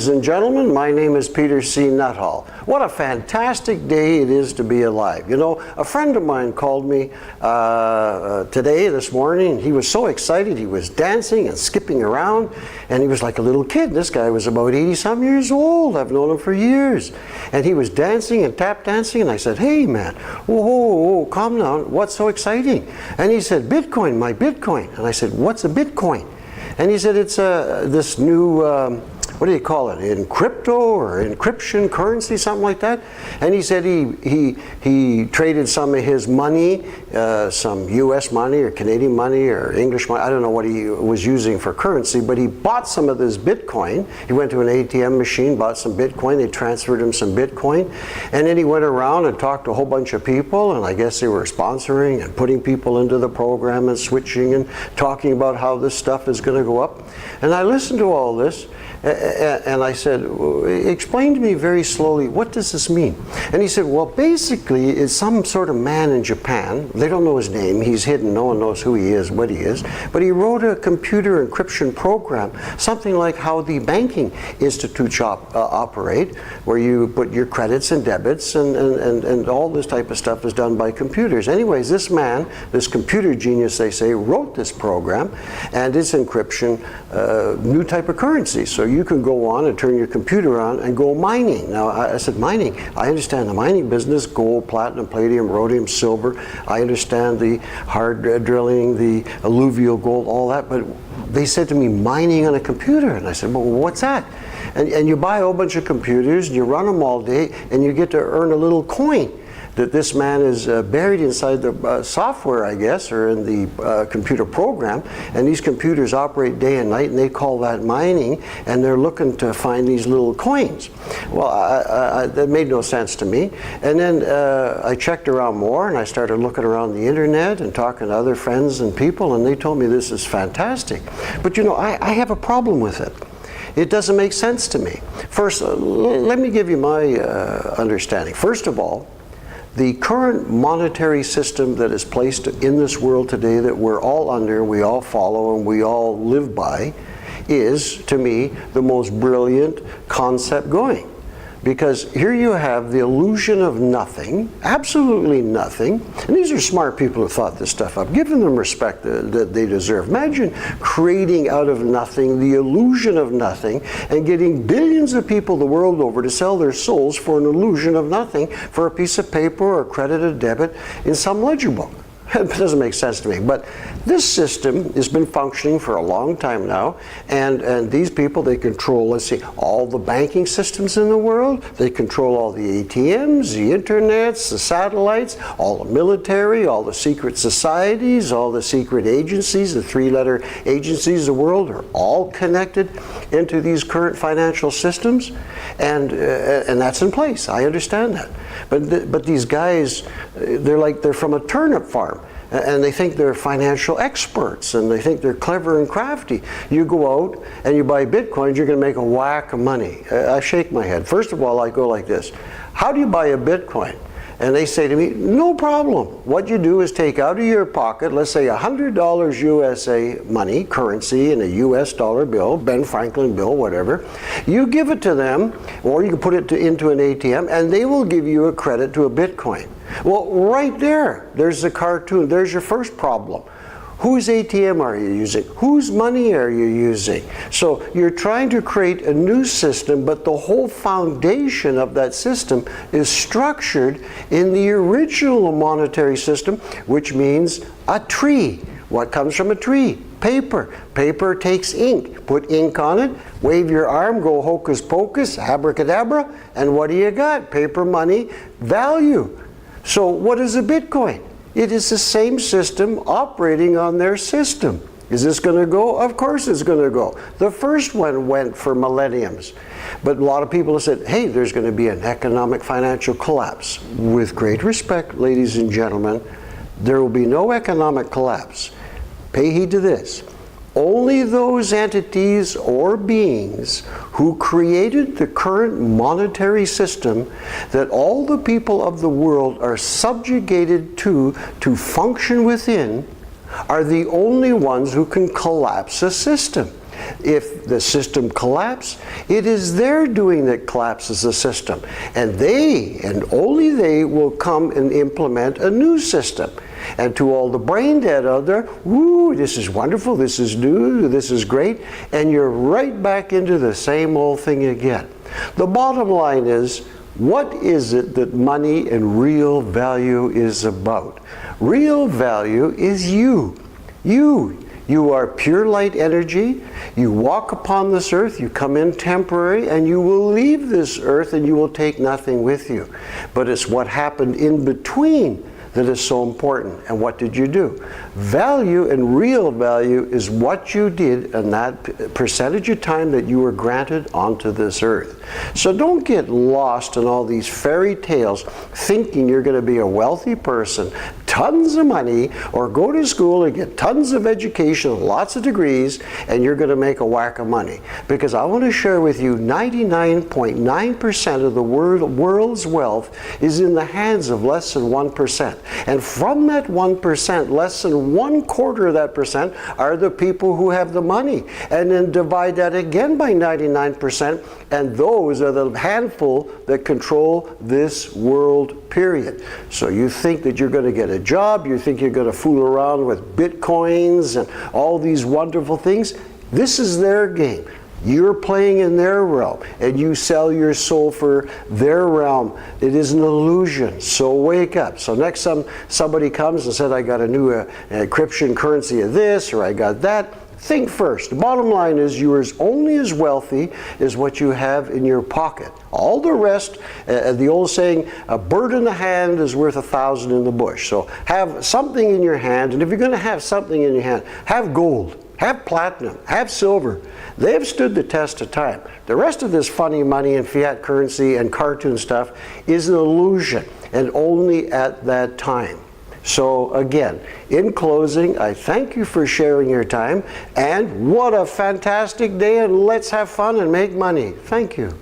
ladies and gentlemen. My name is Peter C. Nuttall. What a fantastic day it is to be alive. You know, a friend of mine called me this morning. He was so excited. He was dancing and skipping around, and he was like a little kid. This guy was about 80-some years old. I've known him for years. And he was dancing and tap dancing, and I said, "Hey, man, whoa, calm down. What's so exciting?" And he said, "Bitcoin, my Bitcoin." And I said, "What's a Bitcoin?" And he said, "It's this new, what do you call it, in crypto or encryption currency, something like that." And he said he traded some of his money, some US money or Canadian money or English money, I don't know what he was using for currency, but he bought some of this Bitcoin. He went to an ATM machine, bought some Bitcoin, they transferred him some Bitcoin, and then he went around and talked to a whole bunch of people, and I guess they were sponsoring and putting people into the program and switching and talking about how this stuff is going to go up. And I listened to all this, and I said, "Explain to me very slowly, what does this mean?" And he said, "Well, basically, it's some sort of man in Japan. They don't know his name. He's hidden. No one knows who he is, what he is. But he wrote a computer encryption program, something like how the banking institutes operate, where you put your credits and debits, and all this type of stuff is done by computers. Anyways, this man, this computer genius, they say, wrote this program, and it's encryption, new type of currency. So you can go on and turn your computer on and go mining." Now, I said, "Mining? I understand the mining business, gold, platinum, palladium, rhodium, silver. I understand the hard drilling, the alluvial gold, all that." But they said to me, "Mining on a computer." And I said, "Well, what's that?" And you buy a whole bunch of computers, and you run them all day, and you get to earn a little coin that this man is buried inside the software, I guess, or in the computer program. And these computers operate day and night, and they call that mining, and they're looking to find these little coins. Well, that made no sense to me. And then I checked around more, and I started looking around the internet and talking to other friends and people, and they told me this is fantastic. But you know, I have a problem with it. It doesn't make sense to me. First, let me give you my understanding. First of all, the current monetary system that is placed in this world today, that we're all under, we all follow, and we all live by, is, to me, the most brilliant concept going. Because here you have the illusion of nothing, absolutely nothing, and these are smart people who thought this stuff up. Give them respect that they deserve. Imagine creating out of nothing the illusion of nothing and getting billions of people the world over to sell their souls for an illusion of nothing, for a piece of paper or credit or debit in some ledger book. It doesn't make sense to me. But this system has been functioning for a long time now, and these people, they control, let's see, all the banking systems in the world. They control all the ATMs, the internets, the satellites, all the military, all the secret societies, all the secret agencies, the three-letter agencies of the world are all connected into these current financial systems, and that's in place. I understand that. But these guys, they're from a turnip farm. And they think they're financial experts, and they think they're clever and crafty. You go out and you buy Bitcoins, you're going to make a whack of money. I shake my head. First of all, I go like this: how do you buy a Bitcoin? And they say to me, "No problem. What you do is take out of your pocket, let's say $100 USA money, currency in a US dollar bill, Ben Franklin bill, whatever. You give it to them, or you can put it into an ATM, and they will give you a credit to a Bitcoin." Well, right there's the cartoon. There's your first problem. Whose ATM are you using? Whose money are you using? So you're trying to create a new system, but the whole foundation of that system is structured in the original monetary system, which means a tree. What comes from a tree? Paper. Paper takes ink. Put ink on it, wave your arm, go hocus pocus, abracadabra, and what do you got? Paper money, value. So what is a Bitcoin? It is the same system operating on their system. Is this going to go? Of course it's going to go. The first one went for millenniums. But a lot of people have said, hey, there's going to be an economic financial collapse. With great respect, ladies and gentlemen, there will be no economic collapse. Pay heed to this. Only those entities or beings who created the current monetary system that all the people of the world are subjugated to function within are the only ones who can collapse a system. If the system collapses, it is their doing that collapses the system. And they, and only they, will come and implement a new system. And to all the brain dead out there, woo, this is wonderful, this is new, this is great, and you're right back into the same old thing again. The bottom line is, what is it that money and real value is about? Real value is you. You are pure light energy. You walk upon this earth, you come in temporary, and you will leave this earth and you will take nothing with you. But it's what happened in between that is so important. And what did you do? Value and real value is what you did in that percentage of time that you were granted onto this earth. So don't get lost in all these fairy tales thinking you're going to be a wealthy person, tons of money, or go to school and get tons of education, lots of degrees, and you're going to make a whack of money. Because I want to share with you 99.9% of the world's wealth is in the hands of less than 1%. And from that 1%, less than 1/4 of that percent are the people who have the money. And then divide that again by 99%, and those are the handful that control this world, period. So you think that you're going to get a job, you think you're going to fool around with bitcoins and all these wonderful things. This is their game. You're playing in their realm, and you sell your soul for their realm. It is an illusion, so wake up. So next time somebody comes and said, I got a new encryption currency of this, or I got that, think first. The bottom line is you are only as wealthy as what you have in your pocket. All the rest, the old saying, a bird in the hand is worth 1,000 in the bush. So have something in your hand, and if you're going to have something in your hand, have gold. Have platinum, have silver. They've stood the test of time. The rest of this funny money and fiat currency and cartoon stuff is an illusion, and only at that time. So again, in closing, I thank you for sharing your time, and what a fantastic day, and let's have fun and make money. Thank you.